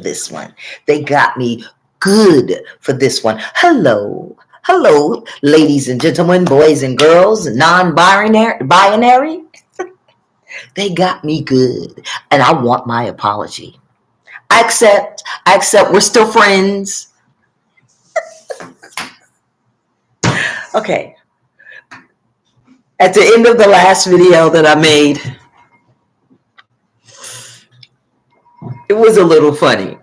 this one. They got me good for this one. Hello. Hello, ladies and gentlemen, boys and girls, non-binary. They got me good. And I want my apology. I accept. We're still friends. Okay. At the end of the last video that I made, it was a little funny.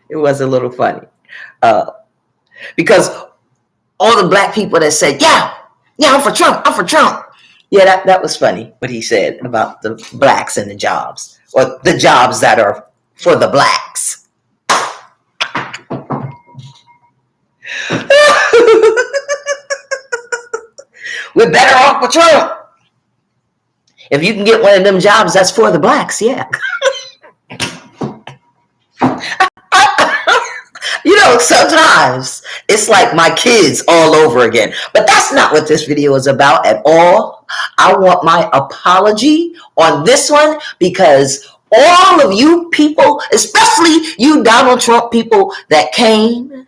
It was a little funny. Because all the black people that said, yeah, I'm for Trump. Yeah, that was funny, what he said about the blacks and the jobs, or the jobs that are for the blacks. We're better off with Trump. If you can get one of them jobs that's for the blacks, yeah. You know, sometimes it's like my kids all over again. But that's not what this video is about at all. I want my apology on this one because all of you people, especially you Donald Trump people that came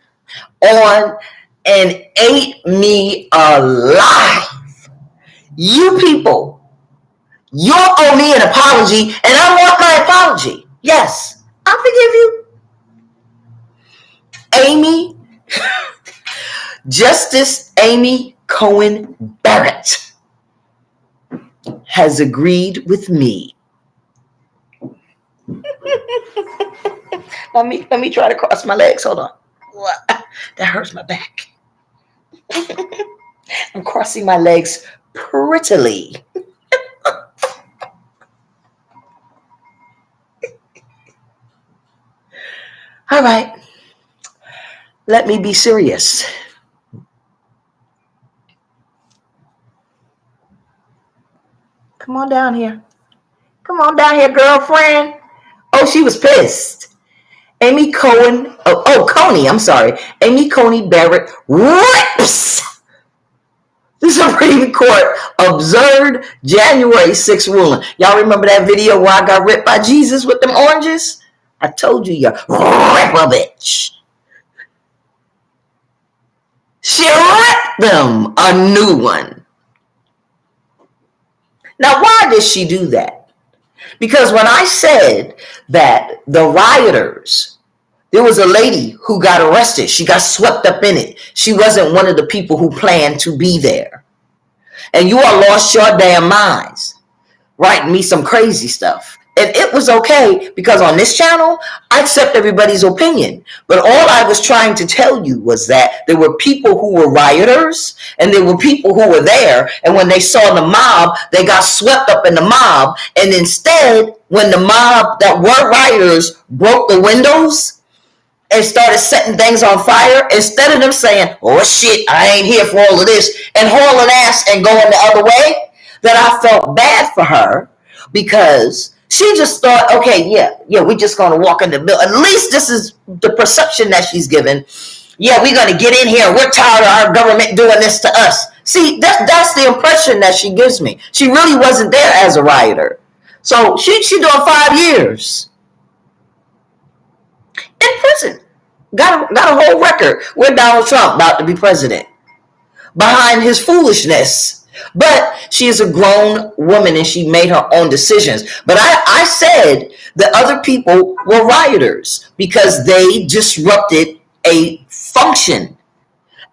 on and ate me alive. You people, you owe me an apology and I want my apology. Yes, I forgive you. Amy, Justice Amy Coney-Barrett has agreed with me. Let me try to cross my legs. Hold on. That hurts my back. I'm crossing my legs prettily. All right. Let me be serious. Come on down here. Come on down here, girlfriend. Oh, she was pissed. Amy Coney, I'm sorry. Amy Coney-Barrett rips the Supreme Court absurd January 6th ruling. Y'all remember that video where I got ripped by Jesus with them oranges? I told you, rip a bitch. She ripped them a new one. Now, why did she do that? Because when I said that the rioters, there was a lady who got arrested. She got swept up in it. She wasn't one of the people who planned to be there. And you all lost your damn minds writing me some crazy stuff. And it was okay because on this channel, I accept everybody's opinion. But all I was trying to tell you was that there were people who were rioters and there were people who were there. And when they saw the mob, they got swept up in the mob. And instead, when the mob that were rioters broke the windows and started setting things on fire, instead of them saying, oh shit, I ain't here for all of this, and hauling ass and going the other way, that I felt bad for her because she just thought, okay, yeah, we're just going to walk in the building. At least this is the perception that she's given. Yeah, we're going to get in here. We're tired of our government doing this to us. See, that's the impression that she gives me. She really wasn't there as a rioter. So she doing 5 years in prison. Got a whole record with Donald Trump about to be president behind his foolishness. But she is a grown woman and she made her own decisions. But I said the other people were rioters because they disrupted a function.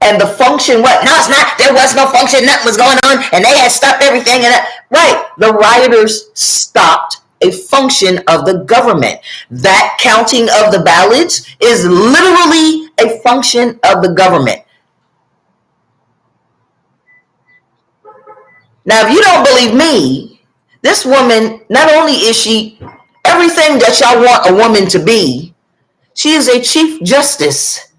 And the function, what? No, it's not. There was no function. Nothing was going on. And they had stopped everything. And right. The rioters stopped a function of the government. That counting of the ballots is literally a function of the government. Now, if you don't believe me, this woman, not only is she everything that y'all want a woman to be, she is a chief justice.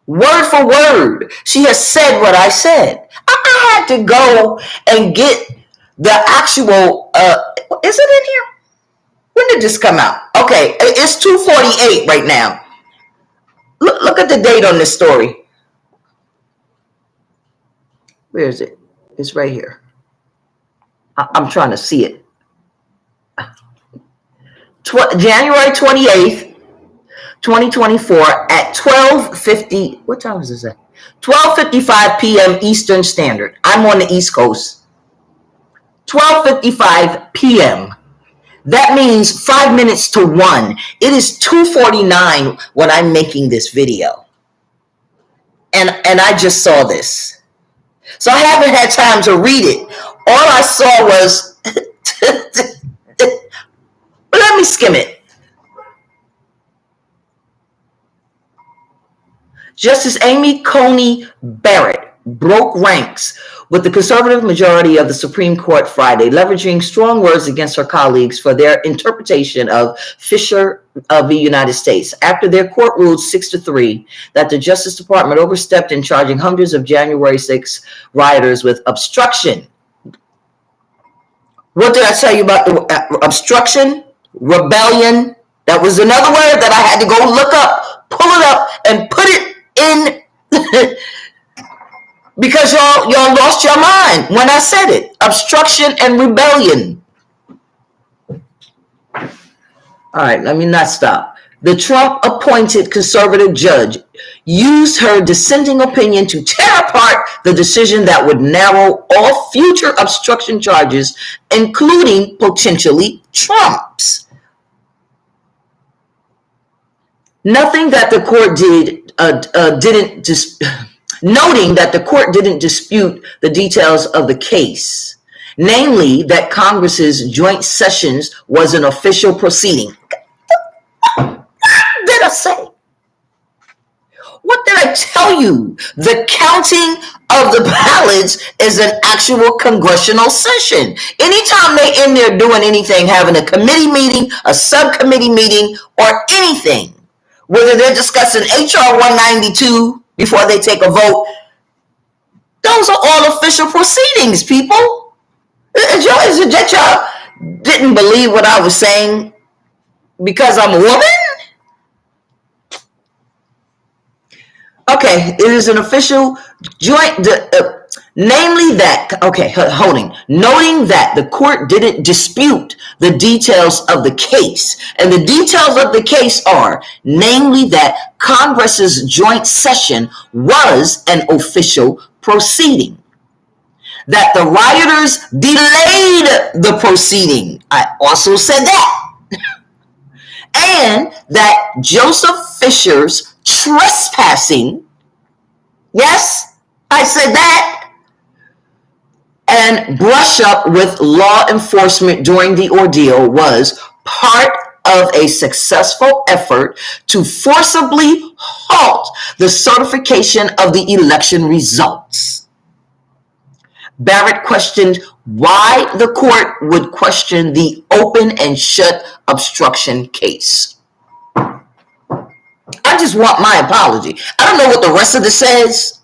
Word for word, she has said what I said. I had to go and get the actual, is it in here? When did this come out? Okay, it's 2:48 right now. Look at the date on this story. Where is it? It's right here. I'm trying to see it. January 28th, 2024 at 12:50. What time is this at? 12:55 p.m. Eastern Standard. I'm on the East Coast. 12:55 p.m. That means 5 minutes to 1. It is 2:49 when I'm making this video. And I just saw this. So I haven't had time to read it. All I saw was, let me skim it. Justice Amy Coney-Barrett broke ranks with the conservative majority of the Supreme Court Friday, leveraging strong words against her colleagues for their interpretation of Fisher v. United States, after their court ruled 6-3 that the Justice Department overstepped in charging hundreds of January 6 rioters with obstruction. What did I tell you about the obstruction? Rebellion. That was another word that I had to go look up, pull it up, and put it in because y'all lost your mind when I said it. Obstruction and rebellion. All right, let me not stop. The Trump-appointed conservative judge used her dissenting opinion to tear apart the decision that would narrow all future obstruction charges, including potentially Trump's. Noting that the court didn't dispute the details of the case, namely that Congress's joint sessions was an official proceeding. What did I say? What did I tell you? The counting of the ballots is an actual congressional session. Anytime they're in there doing anything, having a committee meeting, a subcommittee meeting, or anything, whether they're discussing HR 192 before they take a vote, those are all official proceedings, people. Is it that y'all didn't believe what I was saying because I'm a woman? Okay, it is an official joint, noting that the court didn't dispute the details of the case. And the details of the case are, namely that Congress's joint session was an official proceeding. That the rioters delayed the proceeding. I also said that. And that Joseph Fisher's trespassing, yes, I said that, and brush up with law enforcement during the ordeal was part of a successful effort to forcibly halt the certification of the election results. Barrett questioned why the court would question the open and shut obstruction case. I just want my apology. I don't know what the rest of this says.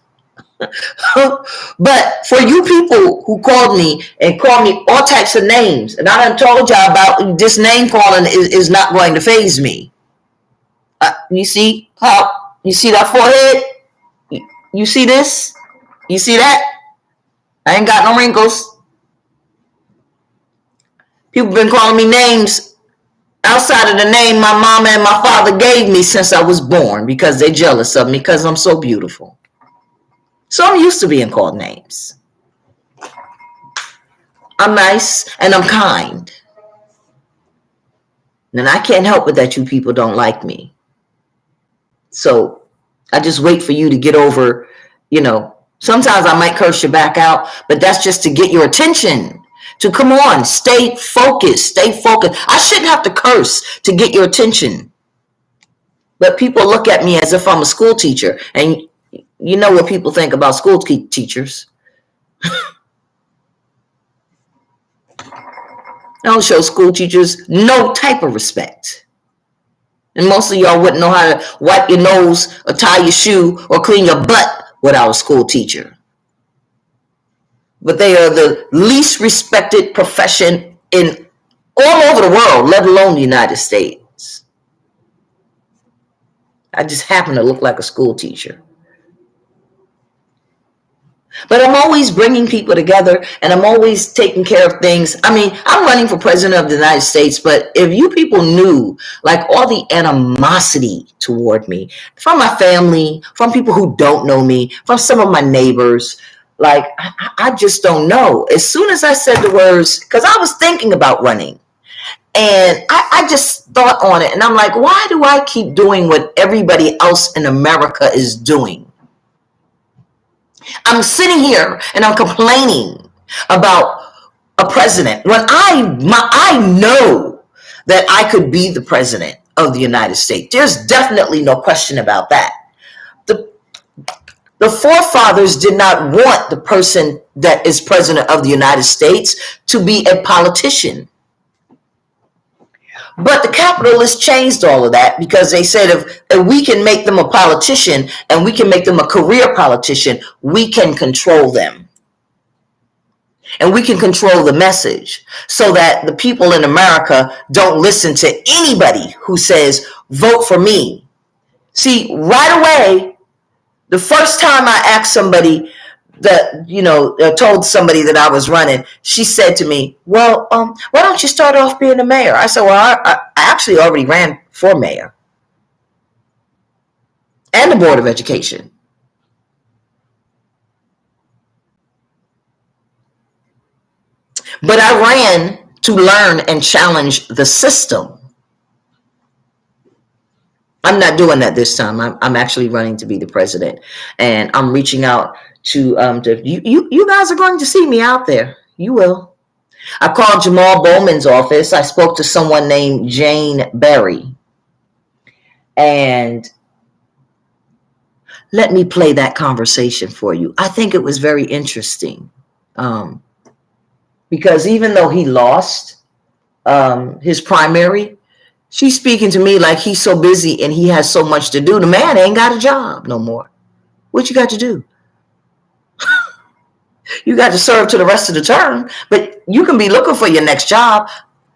But for you people who called me and called me all types of names, and I done told y'all about this name calling is not going to faze me. You see that forehead? You see this? You see that? I ain't got no wrinkles. People been calling me names outside of the name my mama and my father gave me since I was born, because they're jealous of me because I'm so beautiful. So I'm used to being called names. I'm nice and I'm kind. And I can't help it that you people don't like me. So I just wait for you to get over, sometimes I might curse you back out, but that's just to get your attention. To come on, stay focused. I shouldn't have to curse to get your attention. But people look at me as if I'm a school teacher. And you know what people think about school teachers. I don't show school teachers no type of respect. And most of y'all wouldn't know how to wipe your nose or tie your shoe or clean your butt without a school teacher. But they are the least respected profession in all over the world, let alone the United States. I just happen to look like a school teacher. But I'm always bringing people together, and I'm always taking care of things. I mean, I'm running for president of the United States, but if you people knew, like, all the animosity toward me from my family, from people who don't know me, from some of my neighbors, like, I just don't know. As soon as I said the words, because I was thinking about running, and I just thought on it, and I'm like, why do I keep doing what everybody else in America is doing? I'm sitting here and I'm complaining about a president when I know that I could be the president of the United States. There's definitely no question about that. The, the forefathers did not want the person that is president of the United States to be a politician. But the capitalists changed all of that because they said if we can make them a politician and we can make them a career politician, we can control them. And we can control the message so that the people in America don't listen to anybody who says, vote for me. See, right away, the first time I asked somebody that, told somebody that I was running, she said to me, well, why don't you start off being a mayor? I said, well, I actually already ran for mayor and the Board of Education. But I ran to learn and challenge the system. I'm not doing that this time. I'm actually running to be the president, and I'm reaching out to you guys are going to see me out there. You will. I called Jamal Bowman's office. I spoke to someone named Jane Berry, and let me play that conversation for you. I think it was very interesting, because even though he lost his primary, she's speaking to me like he's so busy and he has so much to do. The man ain't got a job no more. What you got to do? You got to serve to the rest of the term, but you can be looking for your next job,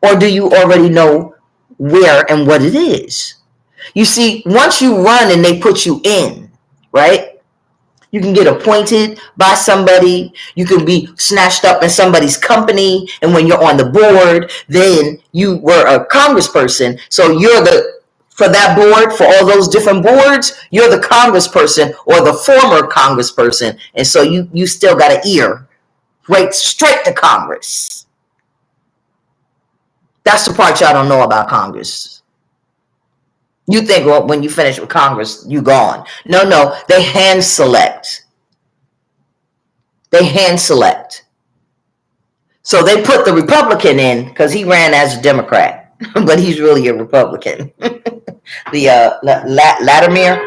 or do you already know where and what it is? You see, once you run and they put you in, right? You can get appointed by somebody. You can be snatched up in somebody's company. And when you're on the board, then you were a congressperson. So you're for that board, for all those different boards, you're the congressperson or the former congressperson. And so you still got an ear right straight to Congress. That's the part y'all don't know about Congress. You think, well, when you finish with Congress, you gone. No, they hand select. They hand select. So they put the Republican in because he ran as a Democrat, but he's really a Republican. The Latimer.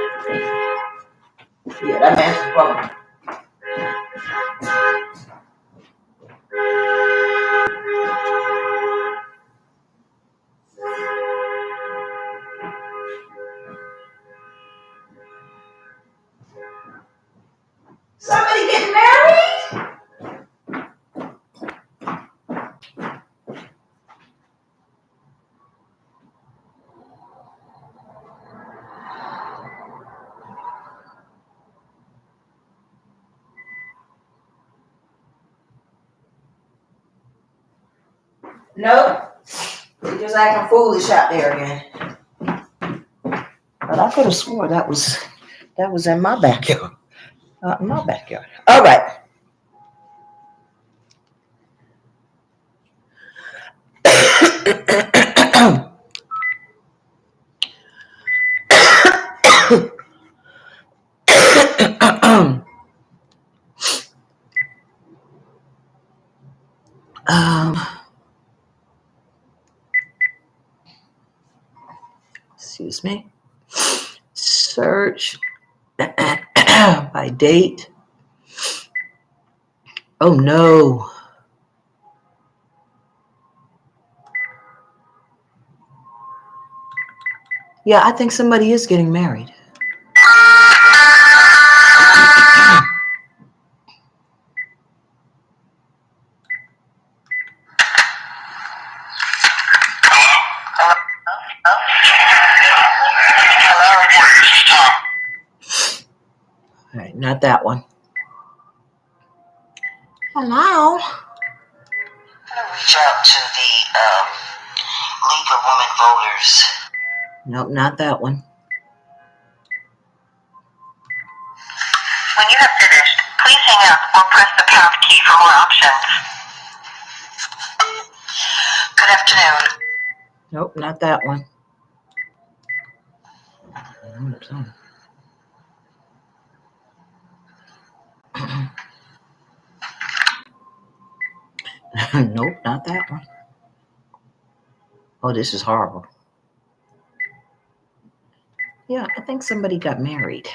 Yeah, that man's Republican. Somebody getting married? Nope. They're just acting foolish out there again. But I could have swore that was in my backyard. In my backyard. All right. Excuse me. Search by date. Oh no. Yeah, I think somebody is getting married. All right, not that one. Hello? Reach out to the League of Women Voters. Nope, not that one. When you have finished, please hang up or press the pound key for more options. Good afternoon. Nope, not that one. Nope, not that one. Oh, this is horrible. Yeah, I think somebody got married.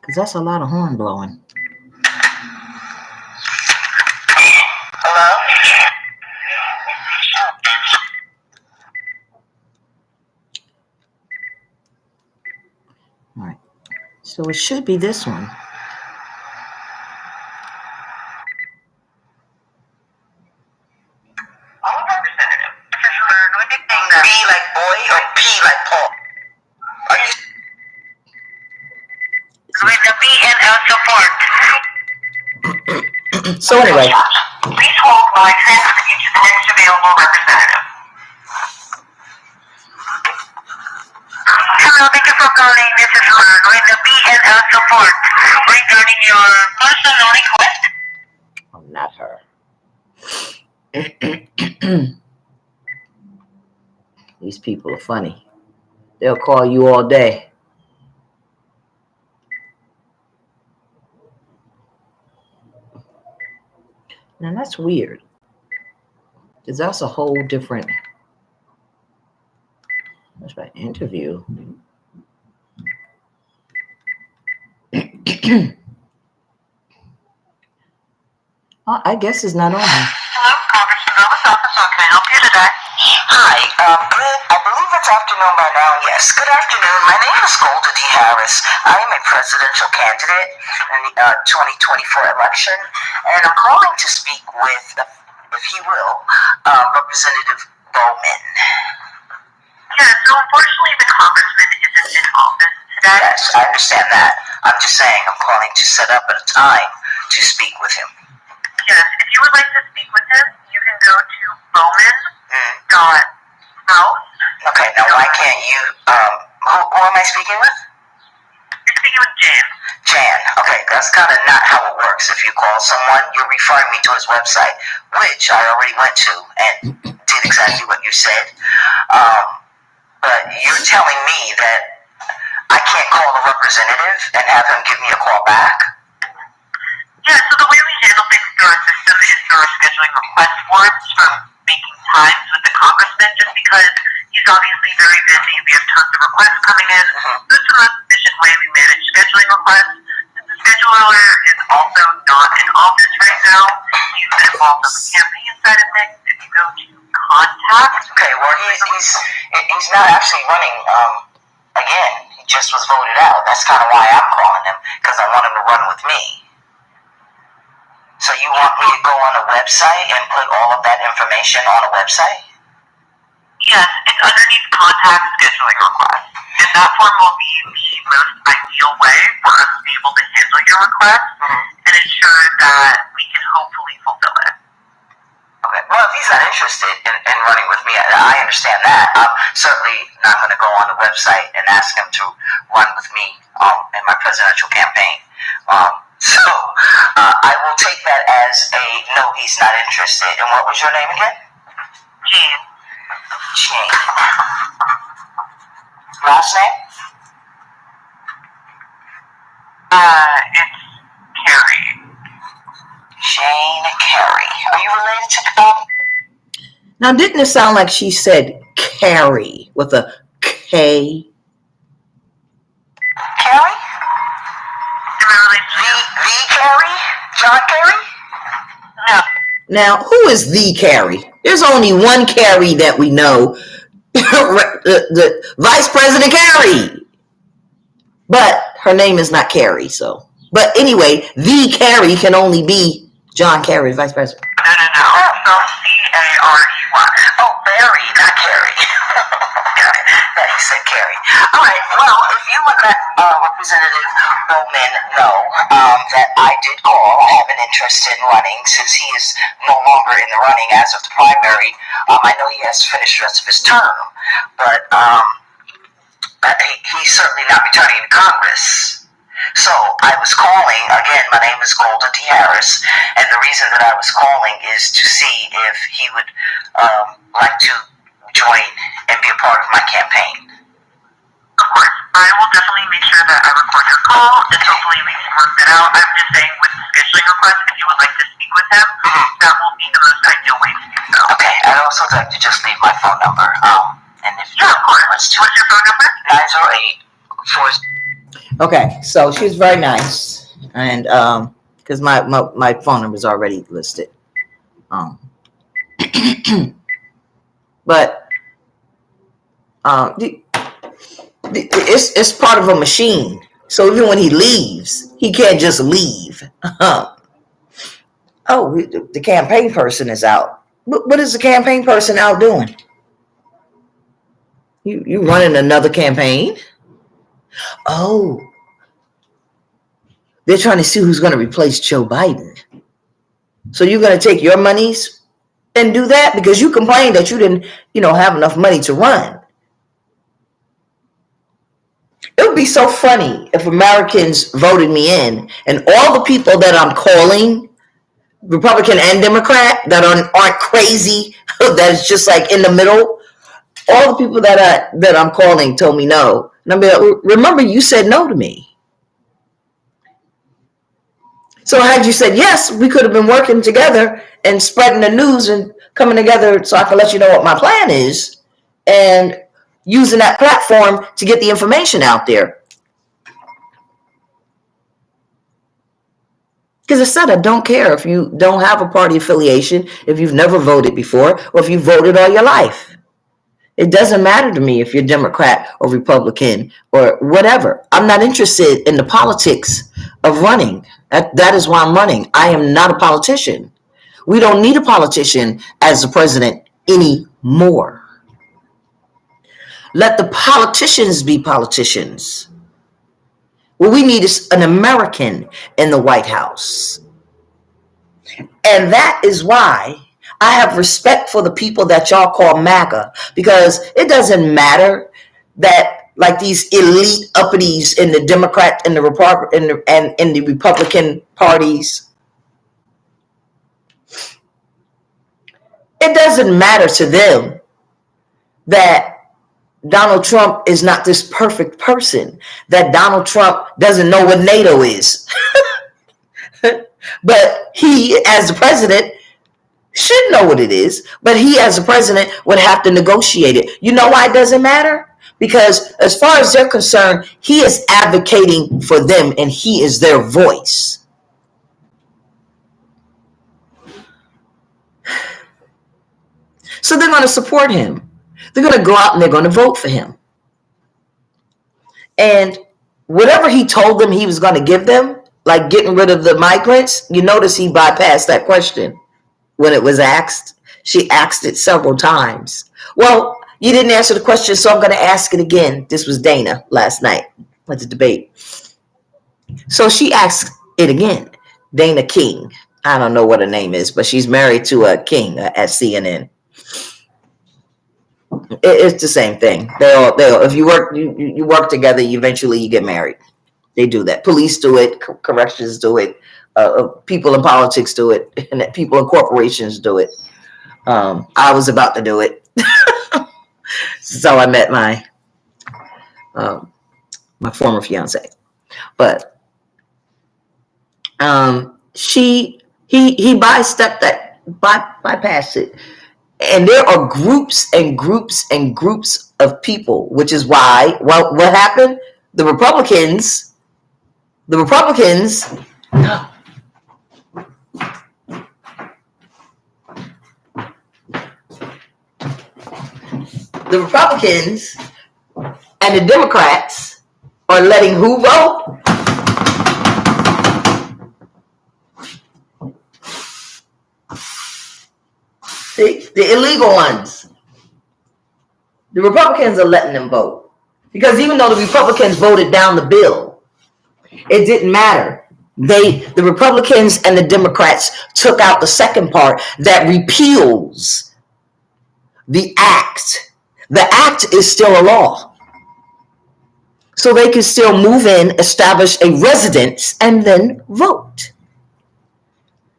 Because that's a lot of horn blowing. Hello? All right. So it should be this one. Representative. B like boy or P like Paul? Are you with the B and L support? So anyway. Please hold while I transfer you to the next available representative. Hello, thank you for calling. This is Mark with the B and L support regarding your personal request. Oh, not her. These people are funny. They'll call you all day. Now that's weird. Because that's a whole different. That's my interview. I guess it's not on here. Hello, Congressman Golda's office. How can I help you today? Hi, I believe it's afternoon by now. Yes, good afternoon. My name is Golda D. Harris. I am a presidential candidate in the 2024 election, and I'm calling to speak with, if he will, Representative Bowman. Yeah, so unfortunately the congressman isn't in office today. Yes, I understand that. I'm just saying I'm calling to set up a time to speak with him. Yes, if you would like to speak with him, you can go to Bowman.house. Okay, now why can't you, who am I speaking with? You're speaking with Jan. Jan, okay, that's kind of not how it works. If you call someone, you're referring me to his website, which I already went to and did exactly what you said. But you're telling me that I can't call a representative and have him give me a call back? Yeah, so the way we handle things through our system is through our scheduling request forms from making times with the congressman, just because he's obviously very busy. We have tons of requests coming in. This is the most efficient way we manage scheduling requests. Since the scheduler is also not in office right now, he's been involved on the campaign side of things. If you go to contact... Okay, well, he's not actually running again. He just was voted out. That's kind of why I'm calling him, because I want him to run with me. So you want me to go on a website and put all of that information on a website? Yes, it's underneath contact scheduling request. And that form will be the most ideal way for us to be able to handle your request and ensure that we can hopefully fulfill it. Okay, well, if he's not interested in running with me, I understand that. I'm certainly not going to go on the website and ask him to run with me in my presidential campaign. So I will take that as a no, he's not interested. And what was your name again? Jane. Jane. Last name? It's Carrie. Jane Carrie. Are you related to Carrie? Now, didn't it sound like she said Carrie with a K? Carrie? The Carrie? John Kerry? No. Now, who is the Carrie? There's only one Carrie that we know, the Vice President Carrie. But her name is not Carrie, so. But anyway, the Carrie can only be John Kerry, Vice President. No. Spelled C-A-R-E-Y. Oh, Barry, not Carrie. That he said Carrie. All right, well, if you would let Representative Bowman know that I did call. I have an interest in running since he is no longer in the running as of the primary. I know he has to finish the rest of his term, but he's certainly not returning to Congress. So I was calling, again, my name is Golda T. Harris, and the reason that I was calling is to see if he would like to join and be a part of my campaign. Of course. I will definitely make sure that I record your call, and hopefully we can work that out. I'm just saying with the scheduling request, if you would like to speak with him, that will be the most ideal way to do so. Okay, I'd also like to just leave my phone number. And if of course. What's your phone number? 908-4... Okay, so she's very nice, and because my phone number is already listed, but it's part of a machine. So even when he leaves, he can't just leave. Oh, the campaign person is out. What is the campaign person out doing? You running another campaign? Oh. They're trying to see who's going to replace Joe Biden. So you're going to take your monies and do that because you complained that you didn't, have enough money to run. It would be so funny if Americans voted me in and all the people that I'm calling, Republican and Democrat, that aren't crazy, that's just like in the middle, all the people that I'm calling told me no. And I'll be like, remember you said no to me. So had you said yes, we could have been working together and spreading the news and coming together so I can let you know what my plan is and using that platform to get the information out there. Because I said I don't care if you don't have a party affiliation, if you've never voted before, or if you voted all your life. It doesn't matter to me if you're Democrat or Republican or whatever. I'm not interested in the politics of running. That is why I'm running. I am not a politician. We don't need a politician as the president anymore. Let the politicians be politicians. What we need is an American in the White House. And that is why I have respect for the people that y'all call MAGA, because it doesn't matter that like these elite uppities in the Democrat and the Republican and in the Republican parties. It doesn't matter to them that Donald Trump is not this perfect person, that Donald Trump doesn't know what NATO is. But he, as the president, should know what it is, but he as a president would have to negotiate it. You know why it doesn't matter? Because as far as they're concerned, he is advocating for them and he is their voice. So they're going to support him. They're going to go out and they're going to vote for him. And whatever he told them he was going to give them, like getting rid of the migrants, you notice he bypassed that question. When it was asked, she asked it several times. Well, you didn't answer the question, so I'm going to ask it again. This was Dana last night at the debate. So she asked it again. Dana King. I don't know what her name is, but she's married to a king at CNN. It's the same thing. They all if you work together, eventually you get married. They do that. Police do it. Corrections do it. People in politics do it, and people in corporations do it. I was about to do it, so I met my former fiance. But he bypassed it, and there are groups and groups and groups of people, which is why what happened? The Republicans. The Republicans and the Democrats are letting who vote? See, the illegal ones. The Republicans are letting them vote. Because even though the Republicans voted down the bill, it didn't matter. The Republicans and the Democrats took out the second part that repeals the act. The act is still a law. So they can still move in, establish a residence, and then vote.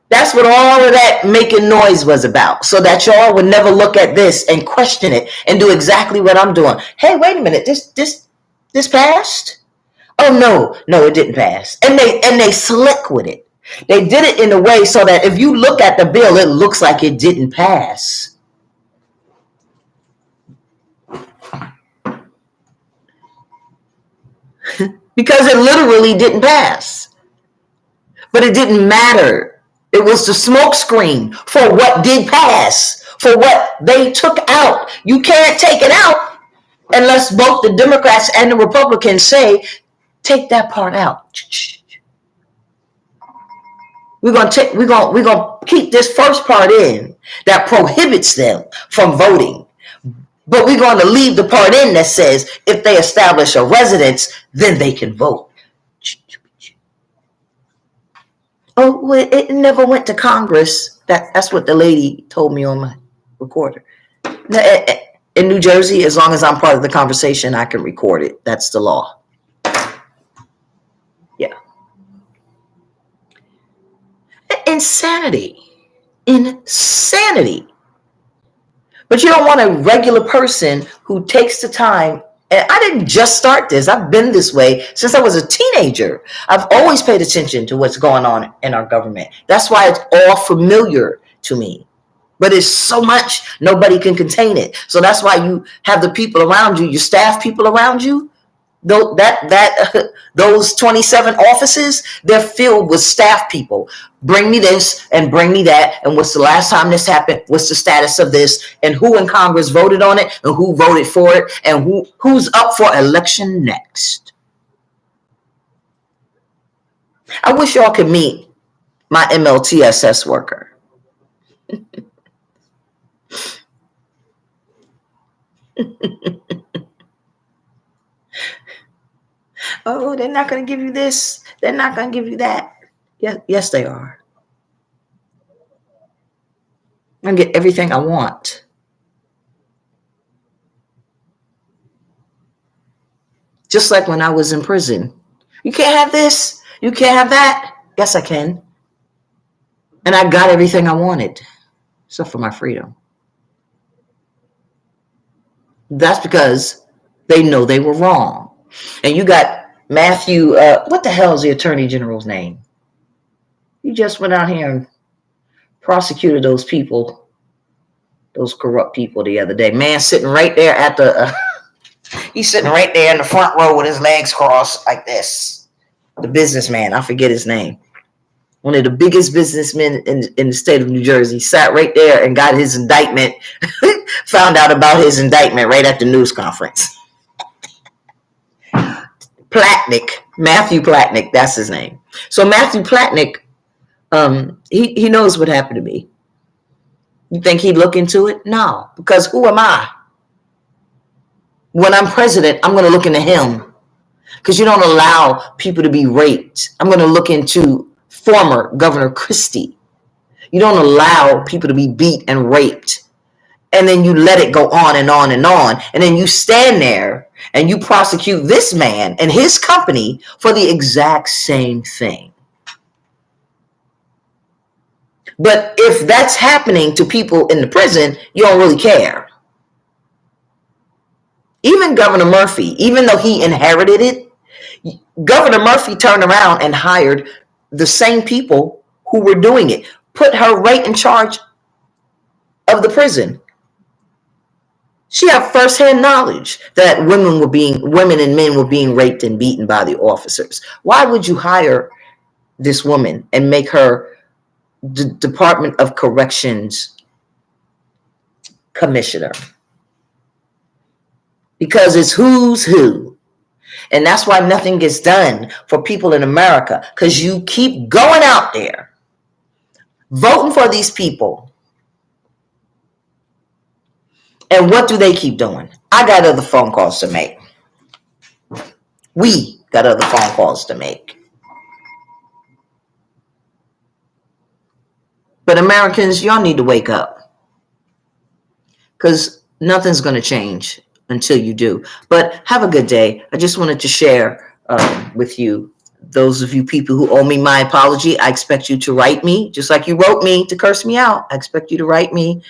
That's what all of that making noise was about. So that y'all would never look at this and question it and do exactly what I'm doing. Hey, wait a minute. This passed? Oh no, it didn't pass. And they slick with it. They did it in a way so that if you look at the bill, it looks like it didn't pass. Because it literally didn't pass. But it didn't matter. It was the smoke screen for what did pass, for what they took out. You can't take it out unless both the Democrats and the Republicans say, take that part out. We're gonna keep this first part in that prohibits them from voting. But we're going to leave the part in that says if they establish a residence, then they can vote. Oh, well, it never went to Congress. That's what the lady told me on my recorder. In New Jersey, as long as I'm part of the conversation, I can record it. That's the law. Yeah. Insanity. But you don't want a regular person who takes the time. And I didn't just start this. I've been this way since I was a teenager. I've always paid attention to what's going on in our government. That's why it's all familiar to me. But it's so much, nobody can contain it. So that's why you have the people around you, your staff people around you. Those 27 offices, they're filled with staff people. Bring me this and bring me that. And what's the last time this happened? What's the status of this? And who in Congress voted on it? And who voted for it? And who's up for election next? I wish y'all could meet my MLTSS worker. Oh, they're not going to give you this. They're not going to give you that. Yes, they are. I'm going to get everything I want. Just like when I was in prison. You can't have this. You can't have that. Yes, I can. And I got everything I wanted, except for my freedom. That's because they know they were wrong. And you got Matthew, what the hell is the Attorney General's name? He just went out here and prosecuted those people, those corrupt people the other day. Man sitting right there at the, he's sitting right there in the front row with his legs crossed like this. The businessman, I forget his name. One of the biggest businessmen in the state of New Jersey sat right there and got his indictment, found out about his indictment right at the news conference. Matthew Platnick, that's his name. So Matthew Platnick, he knows what happened to me. You think he'd look into it? No, because who am I? When I'm president, I'm going to look into him because you don't allow people to be raped. I'm going to look into former Governor Christie. You don't allow people to be beat and raped. And then you let it go on and on and on. And then you stand there and you prosecute this man and his company for the exact same thing. But if that's happening to people in the prison, you don't really care. Even Governor Murphy, even though he inherited it, Governor Murphy turned around and hired the same people who were doing it, put her right in charge of the prison. She had firsthand knowledge that women and men were being raped and beaten by the officers. Why would you hire this woman and make her the Department of Corrections commissioner? Because it's who's who. And that's why nothing gets done for people in America, because you keep going out there voting for these people. And what do they keep doing? I got other phone calls to make. We got other phone calls to make. But Americans, y'all need to wake up, because nothing's going to change until you do. But have a good day. I just wanted to share with you, those of you people who owe me my apology. I expect you to write me, just like you wrote me to curse me out. I expect you to write me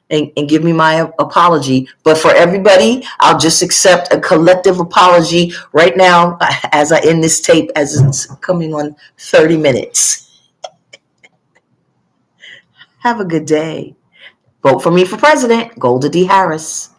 and give me my apology. But for everybody, I'll just accept a collective apology right now as I end this tape, as it's coming on 30 minutes. Have a good day. Vote for me for president, Golda D. Harris.